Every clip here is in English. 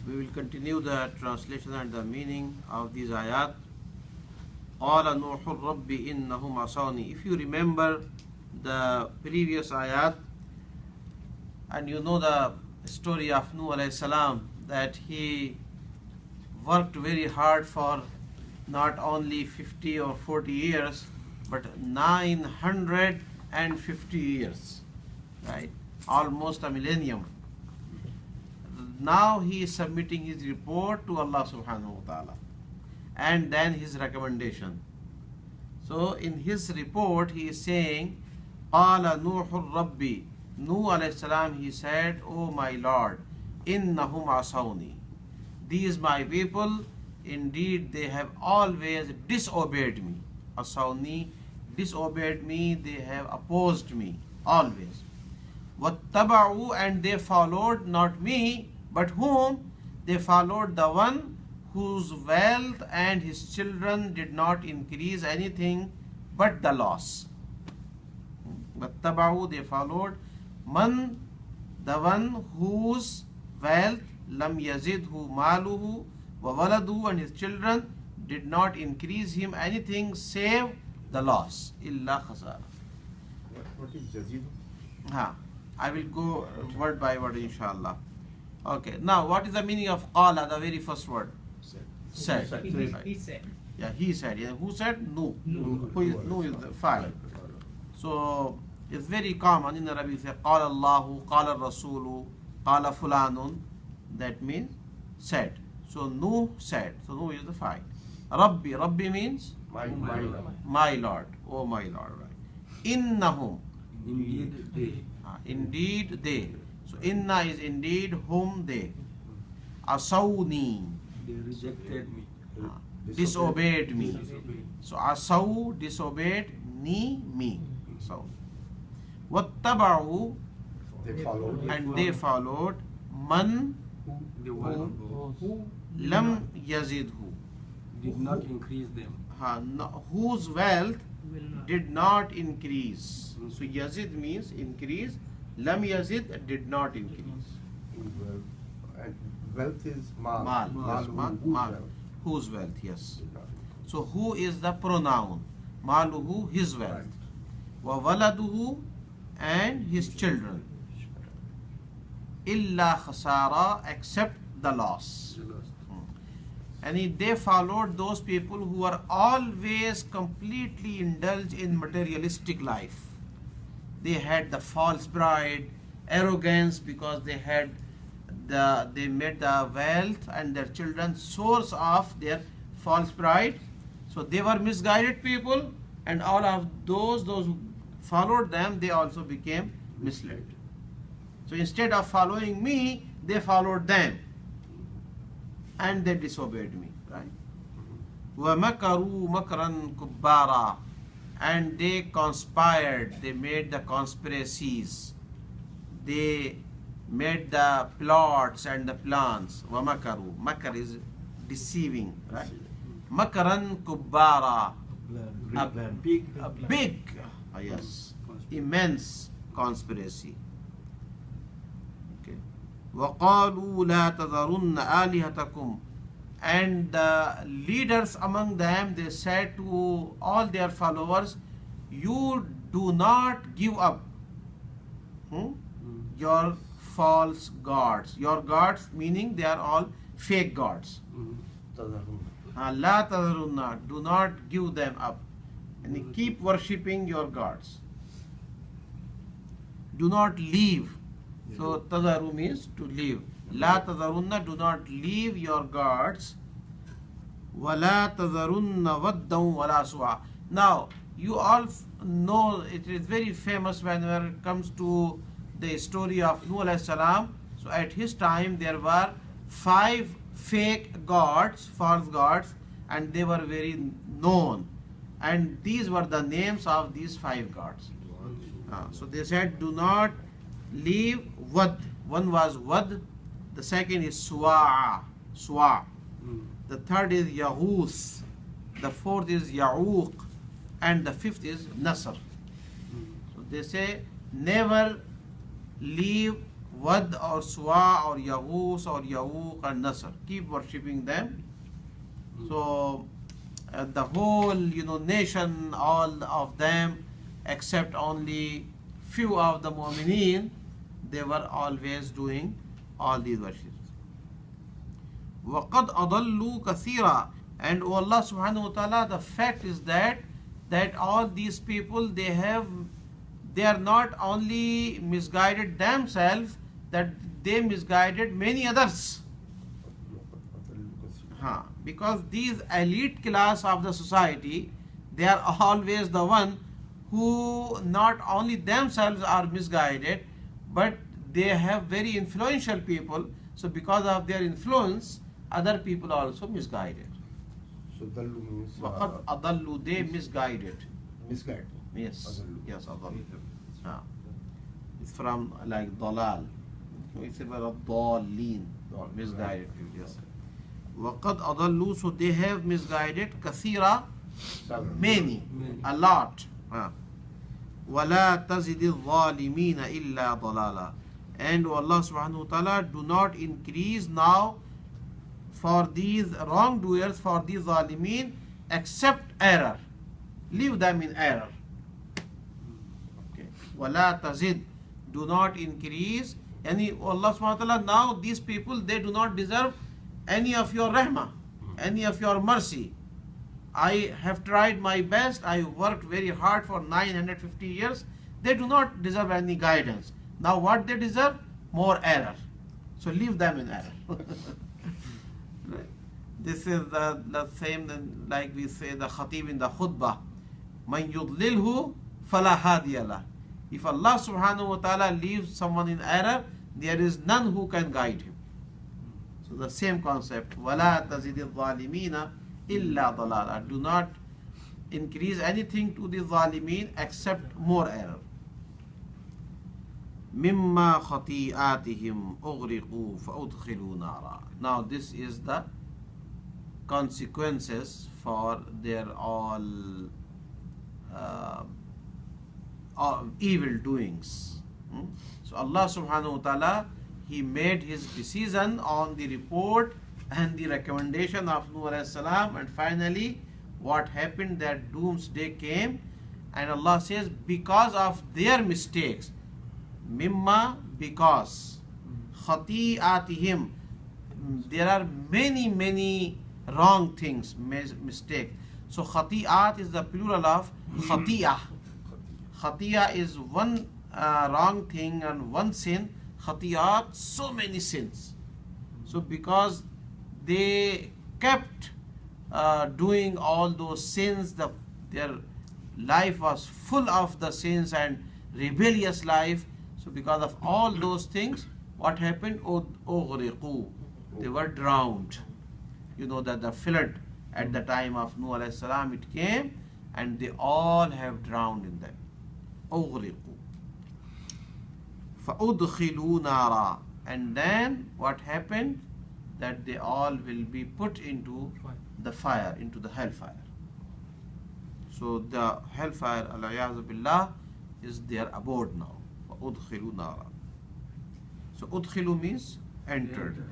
We will continue the translation and the meaning of these ayat. قال نوح الرب إنهم عصوني. If you remember the previous ayat and you know the story of Nuh alayhi salam, that he worked very hard for not only 50 or 40 years but 950 years, right? Almost a millennium. Now he is submitting his report to Allah subhanahu wa ta'ala and then his recommendation. So in his report he is saying, قَالَ نُوحُ الرَّبِّ. Nuh alayhi salam, he said, "O my Lord, إِنَّهُمْ عَصَوْنِي. These my people, indeed they have always disobeyed me. Asawni, disobeyed me, they have opposed me, always. وَاتَّبَعُوا, and they followed not me, but whom? They followed the one whose wealth and his children did not increase anything but the loss. وَاتَّبَعُوا, they followed man, the one whose wealth lam yazidhu maluhu wa waladuhu, and his children did not increase him anything save the loss. Illa khasara. What is Yazid? I will go word by word inshallah. Okay, now what is the meaning of qala, the very first word? Said. He said. Yeah, he said. Yeah, who said? No. No. Who is the fa'il. So it's very common in Arabic. Say qala Allahu, qala Rasulu, qala fulanun. That means said. So Nuh said. So Nuh is the fa'il. Rabbi. Rabbi means My my Lord. Oh my Lord. Right. Innahum. Indeed they. Indeed they. So inna is indeed whom they. Asawni. They rejected me. Disobeyed me. So asaw, disobeyed, me. So wattaba'u, They followed. and they followed man The one who lam yazidhu, did not increase them. whose wealth Will not. did not increase. So yazid means increase, lam yazid did not increase. And wealth is mal. Mal, yes, whose mal, wealth whose wealth, yes. did not increase. So who is the pronoun? Maluhu, his wealth. Right. Wa waladuhu, and his children. Illa khasara, except the loss. And they followed those people who are always completely indulged in materialistic life. They had the false pride, arrogance, because they made the wealth and their children source of their false pride. So they were misguided people, and all of those who followed them, they also became misled. So instead of following me, they followed them and they disobeyed me, right? وَمَكَرُوا مَكْرًا كُبَّارًا, and they conspired, they made the conspiracies, they made the plots and the plans. وَمَكَرُوا, makar is deceiving, right? مَكْرًا كُبَّارًا, a big, yes, immense conspiracy. Okay. وَقَالُوا لَا تَذَرُنَّ آلِهَتَكُمْ, and the leaders among them, they said to all their followers, you do not give up your false gods. Your gods, meaning they are all fake gods. لَا تَذَرُنَّ, do not give them up, and keep worshipping your gods. Do not leave. So tadaru means to leave. La tadarunna, do not leave your gods. Wala tadarunna waddam wala su'a. Now you all know it is very famous whenever it comes to the story of Nuh alayhi salam. So at his time there were 5 fake gods, false gods, and they were very known. And these were the names of these 5 gods. So they said, do not leave Wad. One was Wad, the second is Suwa, the third is Yahus, the fourth is Ya'uq, and the fifth is Nasr. So they say, never leave Wad or Suwa or Yahus or Yahuk or Nasr. Keep worshipping them. So the whole nation, all of them except only few of the Mu'mineen, they were always doing all these worships. وَقَدْ أَضَلُّوا كَثِيرًا. And O Allah subhanahu wa ta'ala, the fact is that all these people, they are not only misguided themselves, that they misguided many others. Because these elite class of the society, they are always the one who not only themselves are misguided, but they have very influential people. So because of their influence, other people are also misguided. So dallu means وَقَدْ أَضَلُّوا, they misguided. misguide. Yes, Adallu. yes, adallu. It's from like dalal. It's about dalleen, misguided people. Yes. وَقَدْ أَضَلُّوا, so they have misguided kathira, many, a lot. وَلَا تَزِدِ الظَّالِمِينَ إِلَّا ضَلَالًا. And Allah subhanahu wa ta'ala, do not increase now for these wrongdoers, for these zalimeen, except error. Leave them in error. Okay. وَلَا تَزِدْ, do not increase. And Allah subhanahu wa ta'ala, now these people, they do not deserve any of your rahmah, any of your mercy. I have tried my best, I worked very hard for 950 years. They do not deserve any guidance. Now what they deserve? More error. So leave them in error. Right. This is the same like we say the khatib in the khutbah. Man yudlilhu fala hadiya lah. If Allah subhanahu wa ta'ala leaves someone in error, there is none who can guide him. So the same concept. وَلَا تَزِدِ الظَّالِمِينَ إِلَّا ضَلَالًا. Do not increase anything to the zalimeen except more error. مِمَّا خَطِيئَاتِهِمْ أُغْرِقُوا فَأُدْخِلُوا نَارًا. Now this is the consequences for their all evil doings. So Allah subhanahu wa ta'ala, He made His decision on the report and the recommendation of Nuh alayhi salam, and finally what happened, that doomsday came, and Allah says because of their mistakes, mimma, because, khati'atihim, there are many wrong things, mistake. So khati'at is the plural of khati'ah. Khati'ah is one wrong thing and one sin. Khati'at, so many sins. So because they kept doing all those sins, their life was full of the sins and rebellious life. So because of all those things, what happened? Ughriqu, they were drowned. You know that the flood at the time of Nuh alayhi salam, it came and they all have drowned in them. Ughriqu. فَأُدْخِلُوا نَارًا. And then what happened? That they all will be put into the fire, into the hellfire. So the hellfire, al-a'yadhu billah, is their abode now. فَأُدْخِلُوا نَارًا. So udkhilu means entered.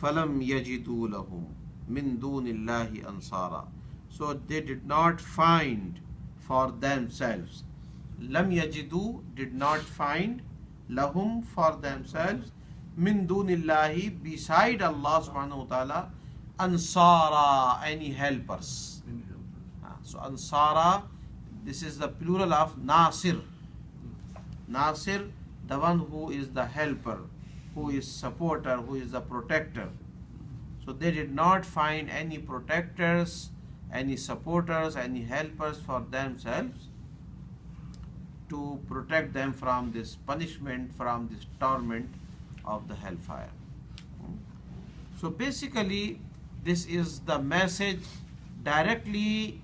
فَلَمْ يَجِدُوا لَهُمْ مِن دُونِ اللَّهِ أَنصَارًا. So they did not find for themselves. Lam yajidu, did not find, lahum, for themselves, min dunillahi, beside Allah subhanahu wa ta'ala, ansara, any helpers. So ansara, this is the plural of nasir. Nasir, the one who is the helper, who is supporter, who is the protector. So they did not find any protectors, any supporters, any helpers for themselves to protect them from this punishment, from this torment of the hellfire. So basically, this is the message directly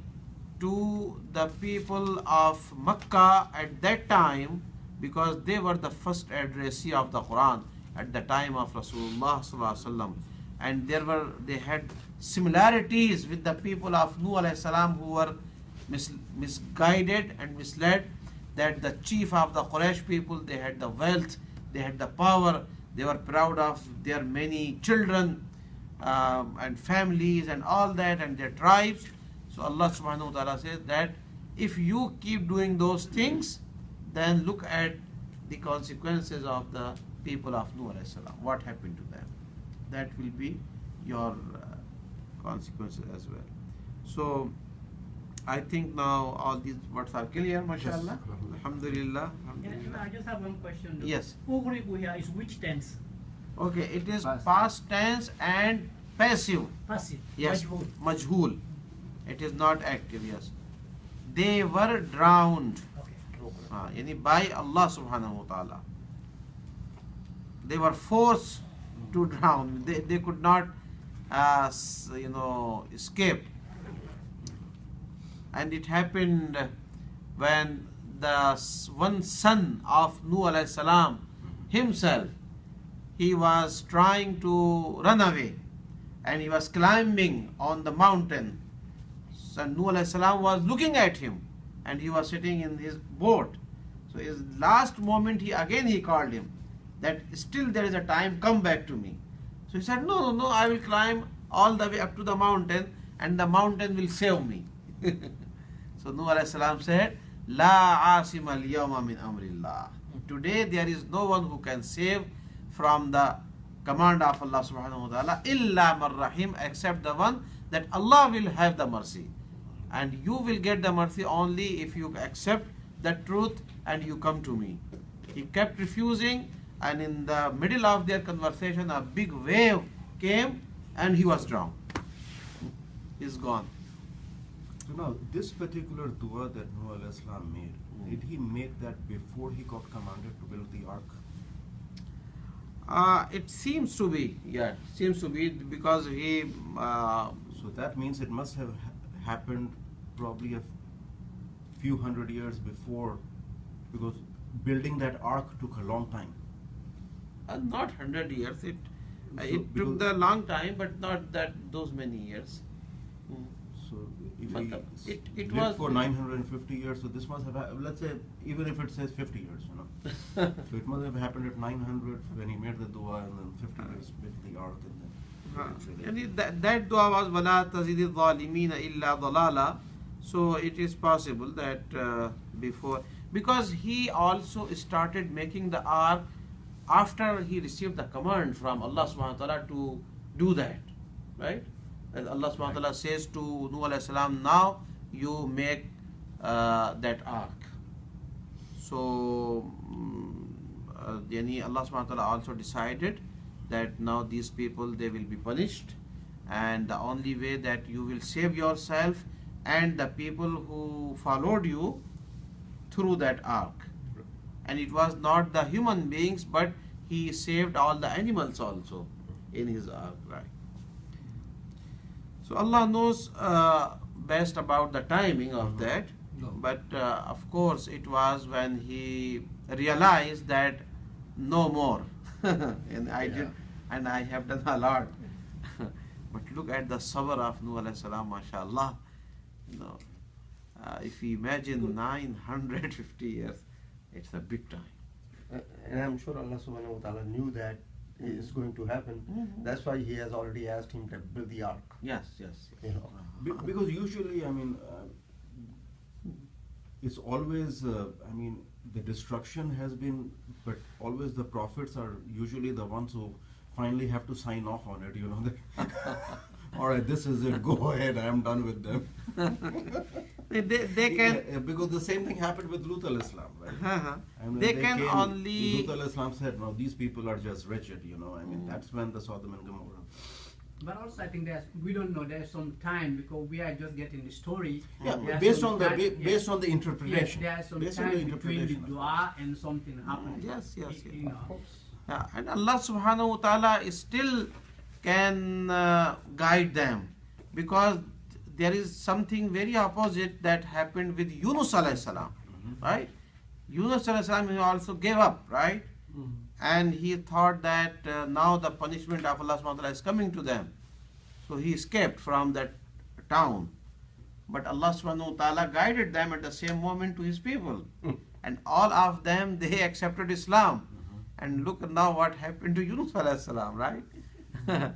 to the people of Makkah at that time, because they were the first addressee of the Quran at the time of Rasulullah sallallahu alaihi wasallam, and they had similarities with the people of Nuh alayhi salam, who were misguided and misled. That the chief of the Quraysh people, they had the wealth, they had the power, they were proud of their many children and families and all that and their tribes. So Allah subhanahu wa ta'ala says that if you keep doing those things, then look at the consequences of the people of Nuh alayhi salam. What happened to them? That will be your consequences as well. So I think now all these words are clear, mashallah. Alhamdulillah. Alhamdulillah. I just have one question. Yes. Ughriqu here is which tense? Okay, it is Past. past tense and passive. Passive. Yes, Majhul. majhul. It is not active, yes. They were drowned. Okay. Yani by Allah subhanahu wa ta'ala. They were forced to drown. They could not, escape. And it happened when one son of Nuh alayhi salam himself, he was trying to run away and he was climbing on the mountain. So Nuh alayhi salam was looking at him and he was sitting in his boat. So his last moment he called him that still there is a time, come back to me. So he said, no, I will climb all the way up to the mountain and the mountain will save me. So Nuh alayhi salam said, La asima al-yawma min amrillah. Today there is no one who can save from the command of Allah subhanahu wa ta'ala, illa man rahim, except the one that Allah will have the mercy. And you will get the mercy only if you accept the truth and you come to me. He kept refusing, and in the middle of their conversation a big wave came and he was drowned. He's gone. So now, this particular dua that Nuh alayhi salam made, did he make that before he got commanded to build the ark? It seems to be, because he. So that means it must have happened probably a few hundred years before, because building that ark took a long time. Not 100 years. It because- took the long time, but not those many years. So if But he it lived was- for 950 years, so this must have, let's say, even if it says 50 years, so it must have happened at 900 when he made the dua, and then 50 years with the ark, and then eventually. And that dua was وَلَا تَزِدِ الظَّالِمِينَ إِلَّا ضَلَالًا. So it is possible that before, because he also started making the ark after he received the command from Allah subhanahu wa ta'ala to do that, right? As Allah subhanahu wa ta'ala says to Nuh alayhi salam, now you make that ark. So yani Allah subhanahu wa ta'ala also decided that now these people, they will be punished, and the only way that you will save yourself and the people who followed you through that ark. And it was not the human beings, but he saved all the animals also in his ark, right? So Allah knows best about the timing of that, but of course it was when he realized that no more. And I have done a lot. But look at the sabr of Nuh alayhi salam, mashallah. If you imagine 950 years, it's a big time. And I'm sure Allah subhanahu wa ta'ala knew that it's going to happen. That's why he has already asked him to build the ark. Yes. You know. Because usually, I mean, it's always, the destruction has been, but always the prophets are usually the ones who finally have to sign off on it, that, all right, this is it, go ahead, I am done with them. They can. Because the same thing happened with Lut alayhi salam, right? And when They can came, only. Lut alayhi salam said, no, these people are just wretched, that's when the Sodom and Gomorrah. But also, I think we don't know. There's some time because we are just getting the story. Yeah, There's based some on the time- based on the interpretation. Yes, there's some based on the time between the interpretation. of dua and something happening. Yes. You know. Yeah, and Allah subhanahu wa ta'ala still can guide them, because there is something very opposite that happened with Yunus alayhi salam, right? Yunus alayhi salam, he also gave up, right? And he thought that now the punishment of Allah subhanahu wa ta'ala is coming to them. So he escaped from that town. But Allah subhanahu wa ta'ala guided them at the same moment to his people. And all of them, they accepted Islam. And look now what happened to Yunus alayhi salam, right?